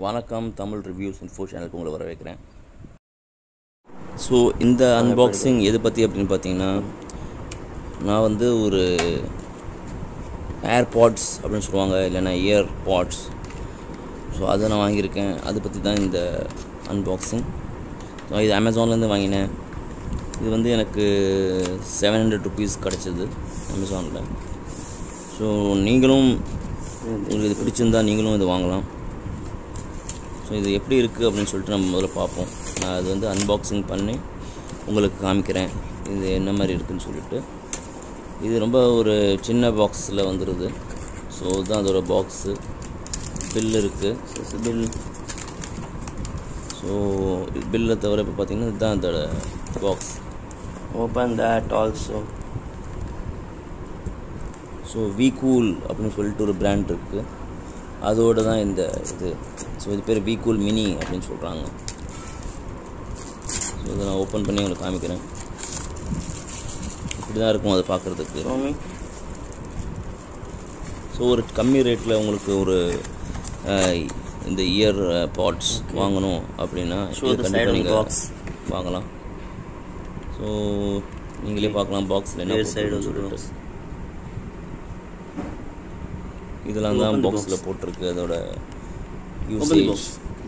வணக்கம் Tamil reviews info சேனலுக்கு உங்களை வரவேற்கிறேன். ஸோ இந்த அன்பாக்சிங் எது பற்றி அப்படின்னு பார்த்தீங்கன்னா, நான் வந்து ஒரு ஏர்பாட்ஸ் அப்படின்னு சொல்லுவாங்க, இல்லைன்னா இயர்பாட்ஸ். ஸோ அதை நான் வாங்கியிருக்கேன். அதை பற்றி தான் இந்த அன்பாக்சிங். ஸோ இது அமேசான்லேருந்து வாங்கினேன். இது வந்து எனக்கு 700 rupees கிடச்சிது அமேசானில். ஸோ நீங்களும் உங்களுக்கு இது பிடிச்சிருந்தால் நீங்களும் இது வாங்கலாம். ஸோ இது எப்படி இருக்குது அப்படின்னு சொல்லிட்டு நம்ம முதல்ல பார்ப்போம். நான் அது வந்து அன்பாக்சிங் பண்ணி உங்களுக்கு காமிக்கிறேன் இது என்ன மாதிரி இருக்குதுன்னு சொல்லிட்டு. இது ரொம்ப ஒரு சின்ன பாக்ஸில் வந்துடுது. ஸோ இதுதான் அதோட பாக்ஸு. பில் இருக்குது. ஸோ பில்லை தவிர இப்போ பார்த்திங்கன்னா இதுதான் அதோட box. Open that also. So WeCool அப்படின்னு சொல்லிட்டு ஒரு பிராண்ட் இருக்குது, அதோடு தான் இந்த இது. ஸோ இது பேர் WeCool மினி அப்படின்னு சொல்கிறாங்க. ஸோ இதை நான் ஓப்பன் பண்ணி உங்களுக்கு காமிக்கிறேன். இப்படி தான் இருக்கும் அதை பார்க்குறதுக்கு. ஸோ ஒரு கம்மி ரேட்டில் உங்களுக்கு ஒரு இந்த இயர் பாட்ஸ் வாங்கணும் அப்படின்னா கண்டிப்பாக நீங்கள் வாங்கலாம். ஸோ நீங்களே பார்க்கலாம் பாக்ஸில் என்ன சைடு சொல்லிட்டு. இதெல்லாம் தான் பாக்ஸில் போட்டிருக்கு. அதோட யூசேஜ்,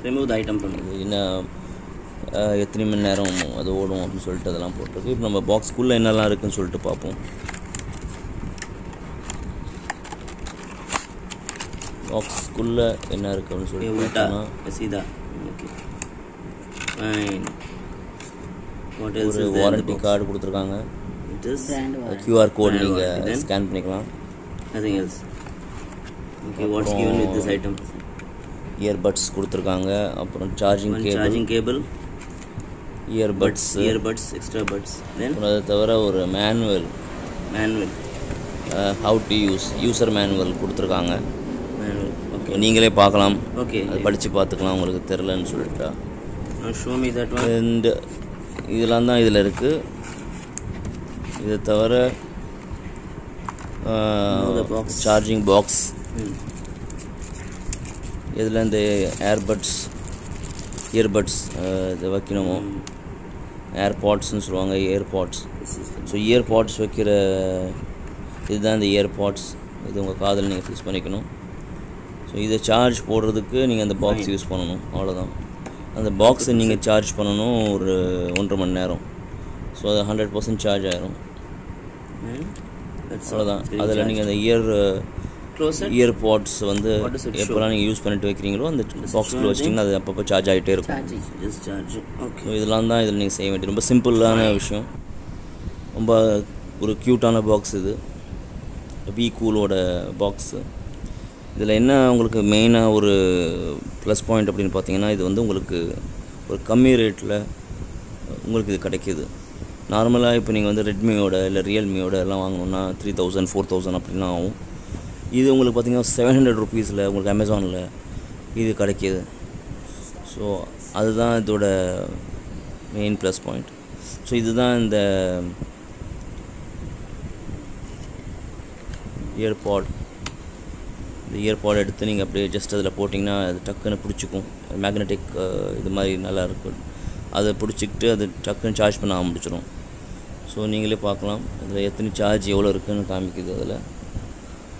ரிமூவ் தி ஐட்டம் பண்ணுறது, என்ன எத்தனை மணி நேரம் அது ஓடும் அப்படின்னு சொல்லிட்டு அதெல்லாம் போட்டிருக்கு. இப்போ நம்ம பாக்ஸ்க்குள்ளே என்னெல்லாம் இருக்குதுன்னு சொல்லிட்டு பார்ப்போம். பாக்ஸ்க்குள்ளே என்ன இருக்குது அப்படின்னு சொல்லிட்டு ஒரு வாரண்டி கார்டு கொடுத்துருக்காங்க. QR கோட் நீங்கள் ஸ்கேன் பண்ணிக்கலாம். nothing else. Okay, what's given with this item? Earbuds கொடுத்துருக்காங்க. அப்புறம் charging cable, earbuds extra buds. Then அதை தவிர ஒரு manual how to user manual கொடுத்துருக்காங்க. ஓகே, நீங்களே பார்க்கலாம். ஓகே, அது படித்து பார்த்துக்கலாம் உங்களுக்கு தெரிலன்னு சொல்லிட்டா. show me that one. And இதெல்லாம் தான் இதில் இருக்குது. இதை தவிர சார்ஜிங் பாக்ஸ், இதில் இந்த இயர்பட்ஸ் இதை வைக்கணுமோ, ஏர்பாட்ஸ்ன்னு சொல்லுவாங்க, இயர்பாட்ஸ். ஸோ இயர்பாட்ஸ் வைக்கிற இதுதான் இந்த இயர்பாட்ஸ். இது உங்கள் காதில் நீங்கள் ஃபிக்ஸ் பண்ணிக்கணும். ஸோ இதை சார்ஜ் போடுறதுக்கு நீங்கள் அந்த பாக்ஸ் யூஸ் பண்ணணும், அவ்வளோதான். அந்த பாக்ஸை நீங்கள் சார்ஜ் பண்ணணும் ஒரு 1.5 மணி நேரம். ஸோ அது 100% சார்ஜ் ஆகிரும், அவ்வளோதான். அதில் நீங்கள் அந்த இயர்பாட்ஸ் வந்து எப்போலாம் நீங்கள் யூஸ் பண்ணிட்டு வைக்கிறீங்களோ அந்த பாக்ஸ்க்குள்ளே வச்சிட்டிங்கன்னா அது அப்பப்போ சார்ஜ் ஆகிட்டே இருக்கும். ஸோ இதெல்லாம் தான் இதில் நீங்கள் செய்ய வேண்டியது. ரொம்ப சிம்பிளான விஷயம், ரொம்ப ஒரு க்யூட்டான பாக்ஸ் இது, WeCoolோட பாக்ஸு. இதில் என்ன உங்களுக்கு மெயினாக ஒரு ப்ளஸ் பாயிண்ட் அப்படின்னு பார்த்தீங்கன்னா, இது வந்து உங்களுக்கு ஒரு கம்மி ரேட்டில் உங்களுக்கு இது கிடைக்கிது. நார்மலாக இப்போ நீங்கள் வந்து ரெட்மியோட இல்லை ரியல்மியோட எல்லாம் வாங்கணுன்னா 3000 4000 அப்படின்னா ஆகும். இது உங்களுக்கு பார்த்திங்கன்னா 700 rupeesல உங்களுக்கு அமேசானில் இது கிடைக்கிது. ஸோ அதுதான் இதோட மெயின் ப்ளஸ் பாயிண்ட். ஸோ இதுதான் இந்த இயர்பாட். இந்த இயர்பாட் எடுத்து நீங்கள் அப்படியே ஜஸ்ட் அதில் போட்டிங்கன்னா அது டக்குன்னு பிடிச்சிக்கும். மேக்னெட்டிக் இது மாதிரி நல்லா இருக்கும். அதை பிடிச்சிக்கிட்டு அது டக்குன்னு சார்ஜ் பண்ண ஆரம்பிச்சிடும். ஸோ நீங்களே பார்க்கலாம் இதில் எத்தனை சார்ஜ் எவ்வளோ இருக்குதுன்னு காமிக்குது. அதில்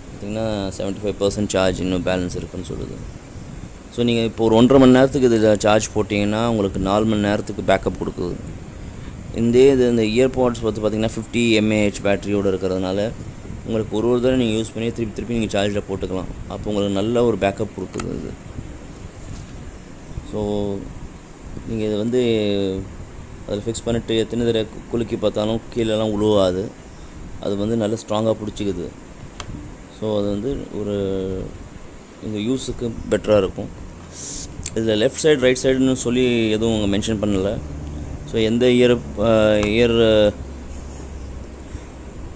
பார்த்திங்கன்னா 75% சார்ஜ் இன்னும் பேலன்ஸ் இருக்குதுன்னு சொல்லுது. ஸோ நீங்கள் இப்போ ஒரு 1.5 மணி நேரத்துக்கு இதில் சார்ஜ் போட்டிங்கன்னா உங்களுக்கு 4 மணி நேரத்துக்கு பேக்கப் கொடுக்குது. இந்த இயர்பாட்ஸ் பார்த்திங்கன்னா 50 mAh பேட்டரியோடு இருக்கிறதுனால உங்களுக்கு ஒரு தடவை நீங்கள் யூஸ் பண்ணி திருப்பி நீங்கள் சார்ஜில் போட்டுக்கலாம். அப்போ உங்களுக்கு நல்ல ஒரு பேக்கப் கொடுக்குது இது. ஸோ நீங்கள் இது வந்து அதில் ஃபிக்ஸ் பண்ணிவிட்டு எத்தனை தடவை குலுக்கி பார்த்தாலும் கீழெல்லாம் உழுவாது. அது வந்து நல்ல ஸ்ட்ராங்காக பிடிச்சிக்குது. ஸோ அது வந்து ஒரு இந்த யூஸுக்கு பெட்டராக இருக்கும். இதில் லெஃப்ட் சைடு ரைட் சைடுன்னு சொல்லி எதுவும் அவங்க மென்ஷன் பண்ணலை. ஸோ எந்த இயர்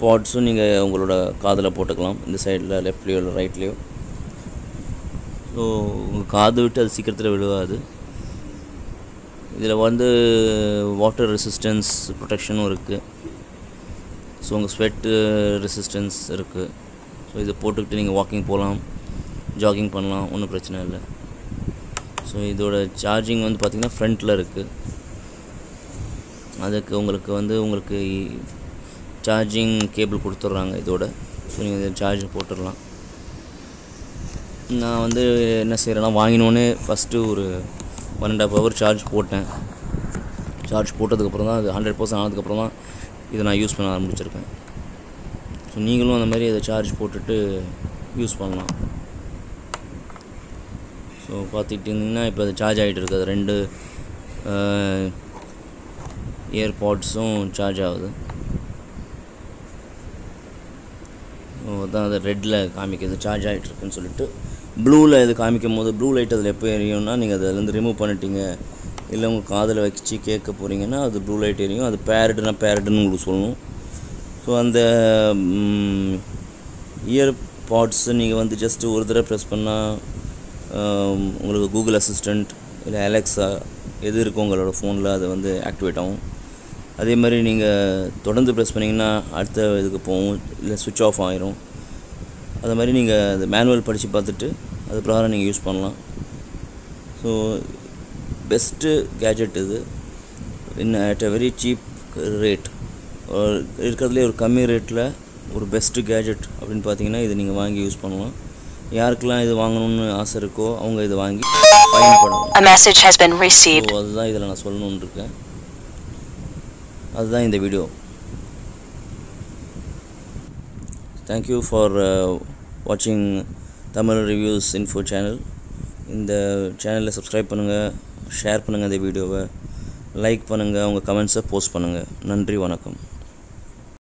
பாட்ஸும் நீங்கள் உங்களோட காதில் போட்டுக்கலாம், இந்த சைடில் லெஃப்ட்லேயோ இல்லை ரைட்லேயோ. ஸோ உங்கள் காது விட்டு அது சீக்கிரத்தில் விழுவாது. இதில் வந்து வாட்டர் ரெசிஸ்டன்ஸ் ப்ரொடெக்ஷனும் இருக்குது. ஸோ உங்கள் ஸ்வெட்டு ரெசிஸ்டன்ஸ் இருக்குது. ஸோ இதை போட்டுக்கிட்டு நீங்கள் வாக்கிங் போகலாம், ஜாகிங் பண்ணலாம், ஒன்றும் பிரச்சனை இல்லை. ஸோ இதோட சார்ஜிங் வந்து பார்த்திங்கன்னா ஃப்ரண்ட்டில் இருக்குது. அதுக்கு உங்களுக்கு சார்ஜிங் கேபிள் கொடுத்துட்றாங்க இதோட. ஸோ நீங்கள் இதை சார்ஜ் போட்டுடலாம். நான் என்ன செய்கிறேன்னா, வாங்கினோன்னே ஃபஸ்ட்டு ஒரு 1.5 hour சார்ஜ் போட்டேன். சார்ஜ் போட்டதுக்கப்புறம் தான் அது 100% ஆனதுக்கப்புறம் தான் இதை நான் யூஸ் பண்ண ஆரம்பிச்சிருக்கேன். ஸோ நீங்களும் அந்த மாதிரி இதை சார்ஜ் போட்டுட்டு யூஸ் பண்ணலாம். ஸோ பார்த்துக்கிட்டு இருந்தீங்கன்னா இப்போ அது சார்ஜ் ஆகிட்டு இருக்குது. 2 இயர்பாட்ஸும் சார்ஜ் ஆகுது. அதான் அது ரெட்டில் காமிக்குது சார்ஜ் ஆகிட்டுருக்குன்னு சொல்லிட்டு. ப்ளூவில் இது காமிக்கும் போது ப்ளூ லைட் அதில் எப்போ எரியும்னா, நீங்கள் அதிலேருந்து ரிமூவ் பண்ணிட்டீங்க, இல்லை உங்கள் காதில் வச்சு கேட்க போகிறீங்கன்னா அது ப்ளூ லைட் எரியும். அது பேரடுன்னு உங்களுக்கு சொல்லணும். ஸோ அந்த இயர்பாட்ஸு நீங்கள் ஜஸ்ட்டு ஒரு தடவை ப்ரெஸ் பண்ணால் உங்களுக்கு கூகுள் அசிஸ்டண்ட் இல்லை அலெக்ஸா எது இருக்கோ உங்களோட ஃபோனில் அது ஆக்டிவேட் ஆகும். அதே மாதிரி நீங்கள் தொடர்ந்து ப்ரெஸ் பண்ணிங்கன்னா அடுத்த இதுக்கு போகும், இல்லை சுவிட்ச் ஆஃப் ஆகிரும். அது மாதிரி நீங்கள் அது மேனுவல் படித்து பார்த்துட்டு அது பிரகாரம் நீங்கள் யூஸ் பண்ணலாம். ஸோ பெஸ்ட்டு கேஜெட் இது, at a very cheap rate. இருக்கிறதுலே ஒரு கம்மி ரேட்டில் ஒரு பெஸ்ட்டு கேஜெட் அப்படின்னு பார்த்தீங்கன்னா இது நீங்கள் வாங்கி யூஸ் பண்ணலாம். யாருக்கெல்லாம் இது வாங்கணும்னு ஆசை இருக்கோ அவங்க இதை வாங்கி பயன்படலாம். ஸோ அதுதான் இதில் நான் சொல்லணுன்னு இருக்கேன். அதுதான் இந்த வீடியோ. தேங்க்யூ ஃபார் வாட்சிங் தமிழ் ரிவ்யூஸ் இன்ஃபோ சேனல். இந்த சேனலில் சப்ஸ்கிரைப் பண்ணுங்கள், ஷேர் பண்ணுங்கள், இந்த வீடியோவை லைக் பண்ணுங்கள், உங்கள் கமெண்ட்ஸை போஸ்ட் பண்ணுங்கள். நன்றி, வணக்கம்.